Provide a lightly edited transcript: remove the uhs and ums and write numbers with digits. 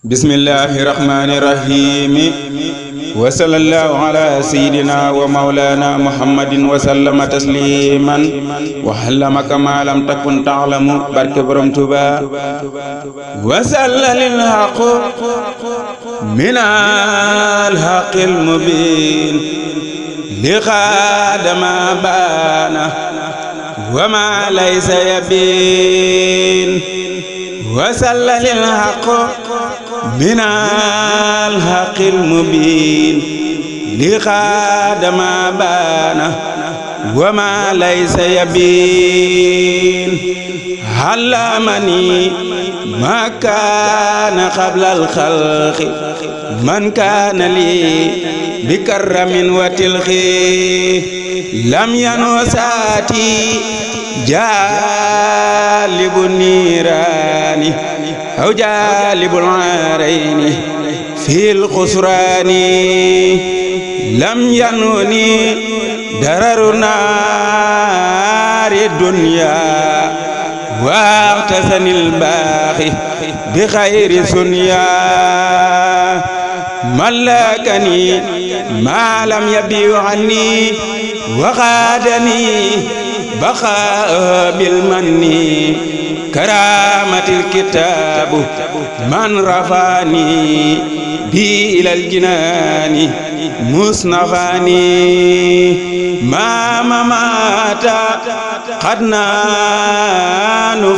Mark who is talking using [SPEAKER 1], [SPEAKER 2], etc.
[SPEAKER 1] bismillahi rahmani rahimi wa sallallahu ala sayidina wa maulana muhammadin wa sallama tasliman wa allama kama lam takun ta'lamu barke borom Tuuba wa sallalil haqu minal haqil mubin li khadama bana wa ma laysa yabin wa sallalil haqu minal haqil mubin li khadama bana wa ma laysa yabin allamani ma kana qabla al khalqi man kana li bi karramin wa tilqi lam yanusati jalibu nirani aw jalibul arayni fil khusrani lam yanuni dararu nari dunya waqtasanil baqi bi khairi sunya malakani ma lam yabi anni wa qadani baqa bil manni karamatil kitabu man rafani bi ilal jinani musnafani ma mamata qad nanu